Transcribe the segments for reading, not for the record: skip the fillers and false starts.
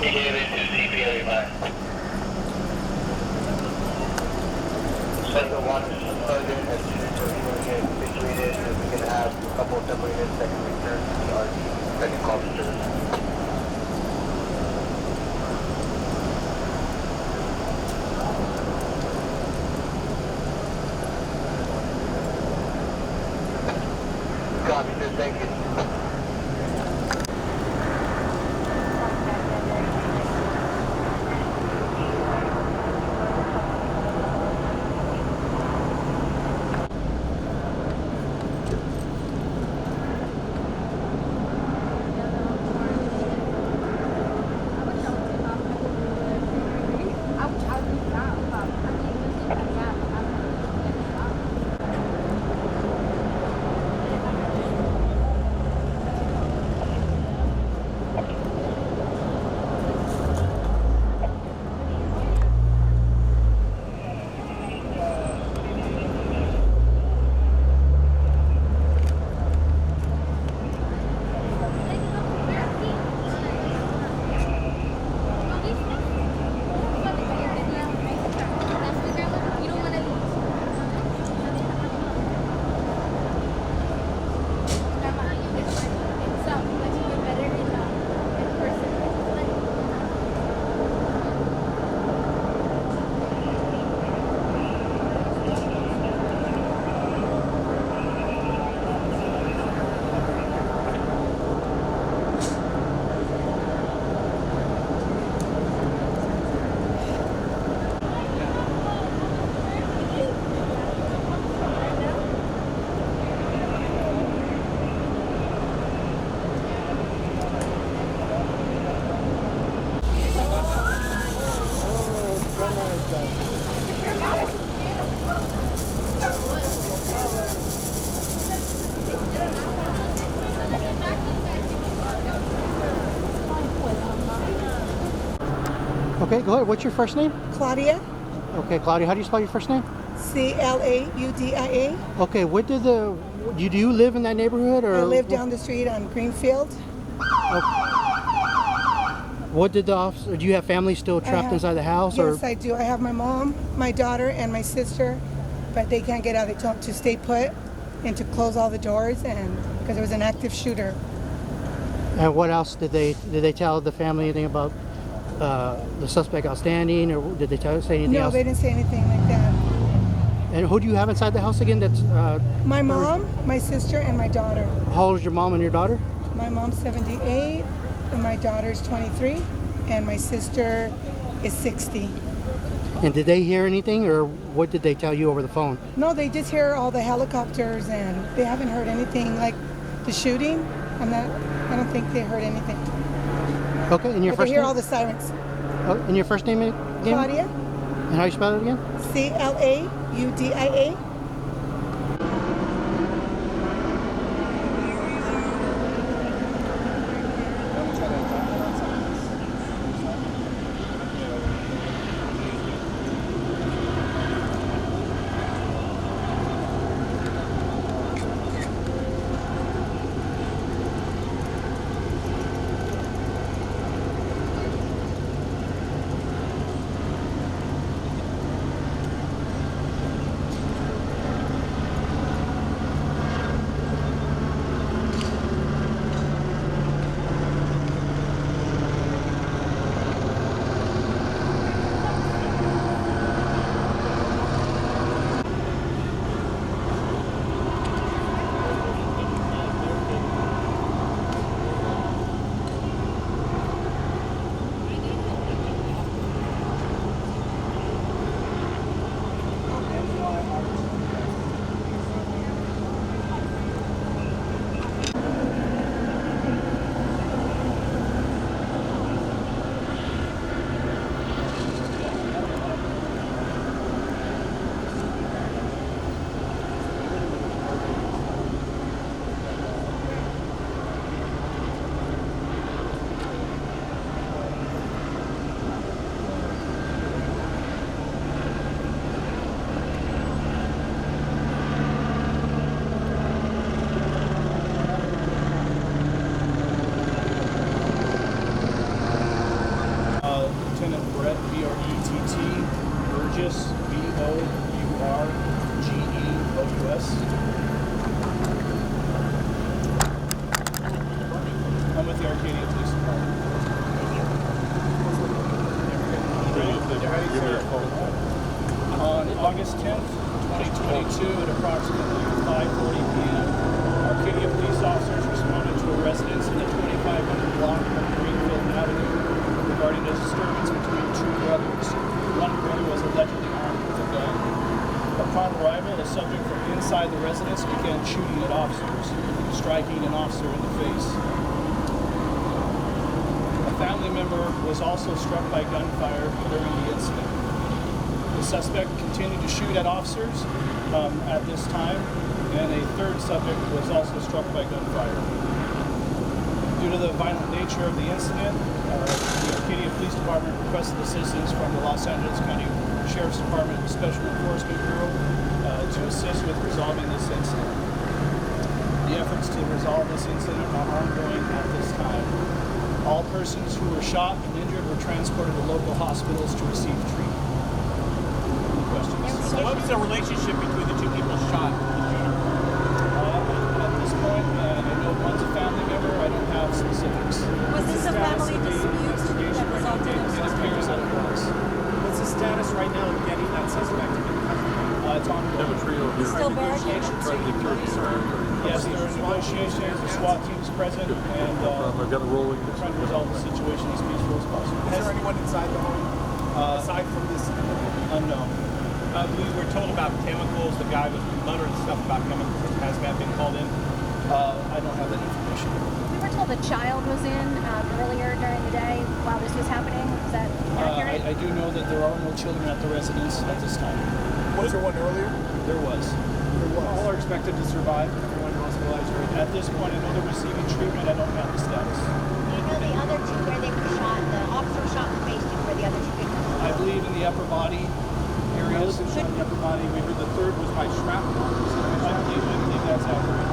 Second one, Sergeant, as soon as we're get situated, we can have a couple of separated second return to the RD, second call to service. Copy, sir, thank you. Okay, go ahead. What's your first name? Claudia, Okay, Claudia, how do you spell your first name? Claudia. Okay, what did do you live in that neighborhood or? I live down the street on Greenfield. What did the officer, do you have family still trapped inside the house? Yes, I do. I have my mom, my daughter, and my sister, but they can't get out. They told them to stay put and to close all the doors, and because there was an active shooter. And what else did they tell the family anything about the suspect outstanding, or did they say anything else? No, they didn't say anything like that. And who do you have inside the house again? That's My mom, my sister, and my daughter. how old is your mom and your daughter? My mom's 78, and my daughter's 23, and my sister is 60. And did they hear anything, or what did they tell you over the phone? No, they just hear all the helicopters, and they haven't heard anything like the shooting. I don't think they heard anything. Okay, and your But first they hear name? all the sirens. Oh, and your first name again? Claudia, And how you spell it again? Claudia. Arcadia Police Department. On August 10th, 2022 at approximately 5:40 p.m., Arcadia police officers responded to a residence in the 2500 block of Greenfield Avenue regarding a disturbance between two brothers. One brother was allegedly armed with a gun. Upon arrival, a subject from inside the residence began shooting at officers, striking an officer in the face. A family member was also struck by gunfire during the incident. The suspect continued to shoot at officers at this time, and a third subject was also struck by gunfire. Due to the violent nature of the incident, the Arcadia Police Department requested assistance from the Los Angeles County Sheriff's Department Special Enforcement Bureau to assist with resolving this incident. The efforts to resolve this incident are ongoing at this time. All persons who were shot and injured were transported to local hospitals to receive treatment. Any questions? So what was the relationship between the two people shot and the shooter? At this point, I know one's a family member. I don't have specifics. Was this a family dispute that resulted in It appears that it was. What's the status right now of getting that suspect in custody? It's ongoing. still barricaded? Yes, there are negotiations. The SWAT team's present, and I've got a rolling. we're trying to resolve the situation as peaceful as possible. Is there anyone inside the home aside from this? Unknown. We were told about chemicals. The guy was muttering stuff about chemicals. Has that been called in? I don't have that information. We were told a child was in earlier during the day while this was happening. Is that accurate? I do know that there are no children at the residence at this time. Was there one earlier? There was. All are expected to survive. Everyone hospitalized right now. At this point, I know they're receiving treatment. I don't have the status. Do you know the other two where they were shot? The officer shot in the face. Do you know where the other two victims were? I believe in the upper body areas. Shot in the upper body. We heard the third was by shrapnel. I believe that's accurate.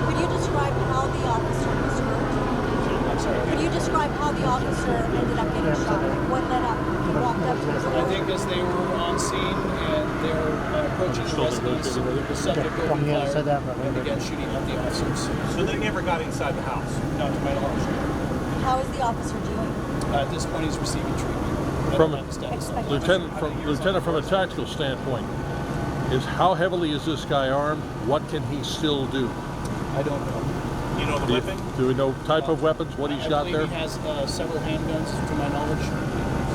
Could you describe how the officer was hurt? I'm sorry. Could you describe how the officer ended up getting shot? What led up? He walked up to the I think as they were on scene and they were approaching the residence, the subject opened fire and began shooting at the officers. So they never got inside the house. Not to my knowledge. How is the officer doing? At this point, he's receiving treatment. I From don't have the status. Lieutenant, from a tactical standpoint, how heavily is this guy armed? What can he still do? I don't know. You know the weapon? Do we know type of weapons? What he's I got believe there? he has several handguns, to my knowledge.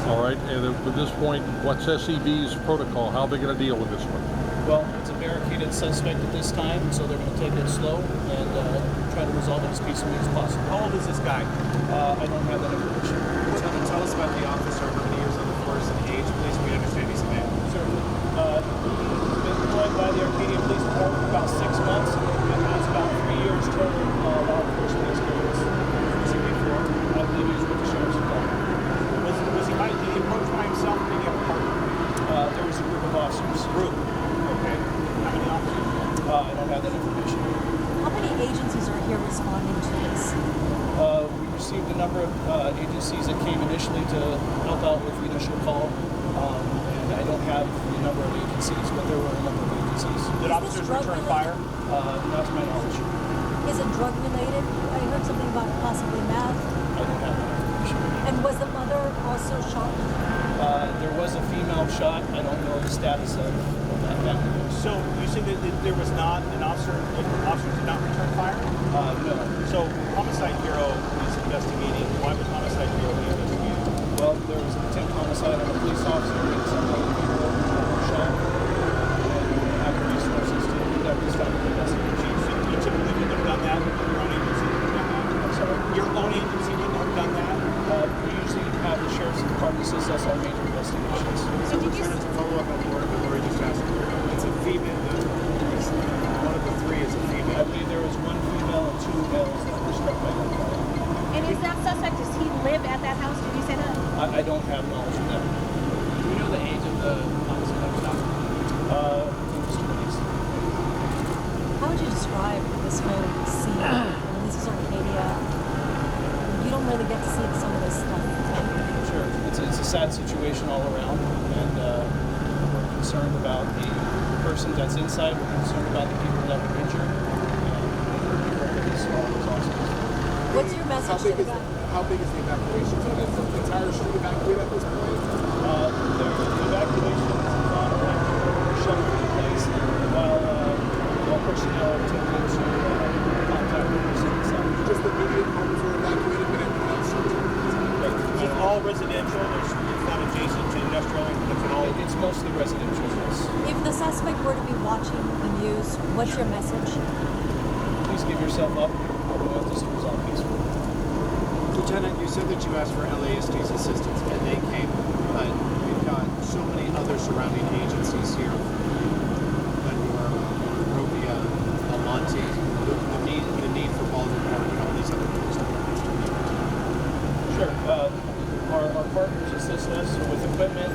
All right. And at this point, what's SEB's protocol? How are they going to deal with this one? Well, it's a barricaded suspect at this time, so they're going to take it slow and try to resolve it as peacefully as possible. How old is this guy? I don't have that information. Tell us about the officer. How many years on the force and age, please? We understand he's a man. Certainly. He's been employed by the Arcadia Police Department for about 6 months and has about 3 years total law enforcement experience. Was he before? I believe he was with the Sheriff's Department. Was he did he approach by himself? Did he have a partner? There was a group of officers. Group. Okay. How many officers? I don't have that information. How many agencies are here responding to this? We received a number of agencies that came initially to help out with the initial call. And I don't have the number of agencies, but there were a number of agencies. Did officers return fire? Not to my knowledge. Is it drug related? I heard something about possibly meth. I don't have that information. And was the mother also shot? There was a female shot. I don't know the status of that family. So you said that there was not an officer, officers did not return fire? No. So Homicide Bureau is investigating. Why would Homicide Bureau be investigating? Well, there was an attempt homicide on a police officer and some other people were shot. And we have the resources to conduct this type of investigation. So you typically wouldn't have done that? Your own agency would have done that? I'm sorry. Your own agency wouldn't have done that? We usually have the Sheriff's Department assist us on major investigations. So did you To follow up on what Lori just asked, it's a female. One of the three is a I female. believe there was one female and 2 males that were struck by gunfire. And is that suspect, does he live at that house? Did you say that? I don't have knowledge of that. Do we know the age of the officer that was shot? In his 20s. How would you describe this whole scene? I mean, this is Arcadia. You don't really get to see some of this stuff. Sure. It's a sad situation all around, and we're concerned about the person that's inside. We're concerned about the people that were injured. And we're hoping this all resolves. What's your message to the guy? How big is the evacuation? So is the entire street evacuated at this point? The evacuation is on shelter in place while personnel are attempting to contact the person inside. Just the immediate homes were evacuated, but everyone else It's all residential. It's not adjacent to industrial. It's mostly residential. Yes. If the suspect were to be watching the news, what's your message? Please give yourself up. We want this to resolve peacefully. Lieutenant, you said that you asked for LASD's assistance and they came, but we've got so many other surrounding agencies here. Monrovia, Almonte, the need for Baldwin Park and all these other things. Sure. Our partners assist us with equipment,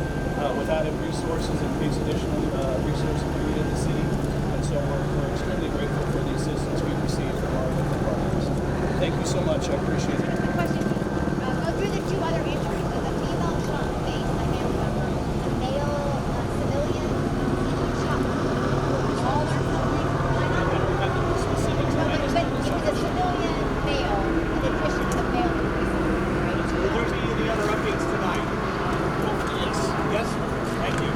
with added resources in case additional resources are needed in the city. And so we're extremely grateful for the assistance we receive from our local partners. Thank you so much. I appreciate it. Question. Go through the two other injuries. There's a female shot in the face, a male member, a male civilian shot. All are civilians. I don't have the specifics. No, but it was a civilian male in addition to the male. Will there be any other updates tonight? Yes. Yes? Thank you.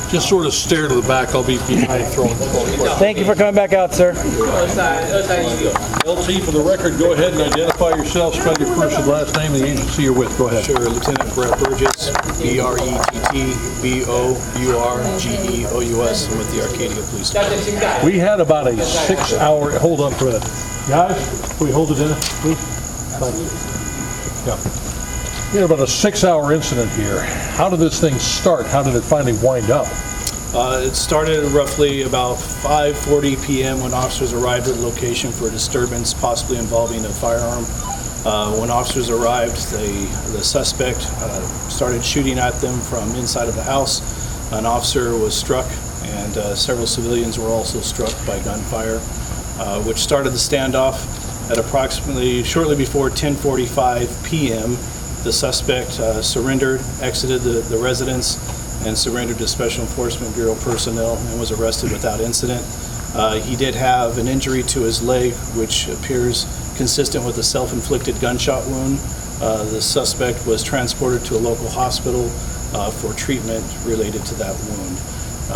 Just sort of stare to the back. I'll be behind throwing the phone. Thank you for coming back out, sir. LT, for the record, go ahead and identify yourself, spell your first and last name and the agency you're with. Go ahead. Sure, Lieutenant Brett Burgess, BRETTBOURGEOUS. I'm with the Arcadia Police Department. We had about a 6-hour, hold on for a minute. Guys, can we hold it in, please? Thank you. Yeah. We had about a 6-hour incident here. How did this thing start? How did it finally wind up? It started roughly about 5:40 p.m. when officers arrived at the location for a disturbance possibly involving a firearm. When officers arrived, the suspect started shooting at them from inside of the house. An officer was struck and several civilians were also struck by gunfire, which started the standoff at approximately shortly before 10:45 p.m. The suspect surrendered, exited the residence, and surrendered to Special Enforcement Bureau personnel and was arrested without incident. He did have an injury to his leg, which appears consistent with a self-inflicted gunshot wound. The suspect was transported to a local hospital for treatment related to that wound.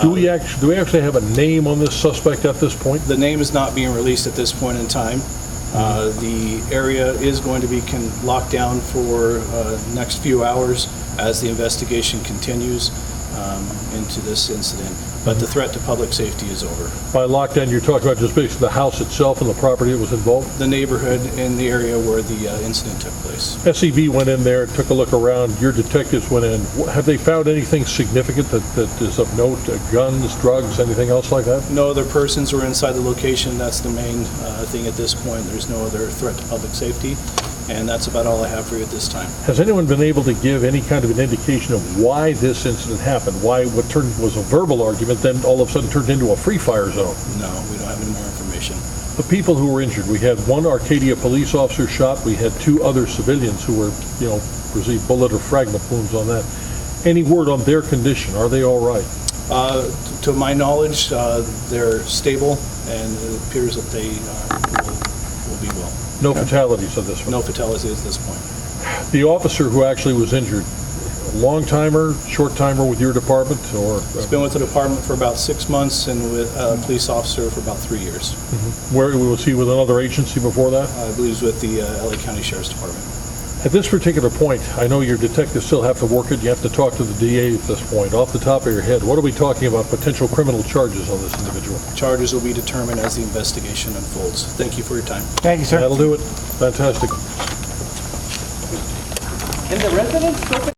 Do we actually have a name on this suspect at this point? The name is not being released at this point in time. The area is going to be locked down for next few hours as the investigation continues into this incident. But the threat to public safety is over. By lockdown, you're talking about just basically the house itself and the property that was involved? The neighborhood in the area where the incident took place. SEB went in there, took a look around, your detectives went in. Have they found anything significant that is of note? Guns, drugs, anything else like that? No other persons were inside the location. That's the main thing at this point. There's no other threat to public safety. And that's about all I have for you at this time. Has anyone been able to give any kind of an indication of why this incident happened? Why what was a verbal argument then all of a sudden turned into a free fire zone? No, we don't have any more information. The people who were injured, we had one Arcadia police officer shot. We had 2 other civilians who were, received bullet or fragment wounds on that. Any word on their condition? Are they all right? To my knowledge, they're stable, and it appears that they will be well. No fatalities of this one? No fatalities at this point. The officer who actually was injured, long-timer, short-timer with your department, or? He's been with the department for about 6 months and with a police officer for about 3 years. Where was he, with another agency before that? I believe he's with the LA County Sheriff's Department. At this particular point, I know your detectives still have to work it. You have to talk to the DA at this point. Off the top of your head, what are we talking about potential criminal charges on this individual? Charges will be determined as the investigation unfolds. Thank you for your time. Thank you, sir. That'll do it. Fantastic. Can the residents open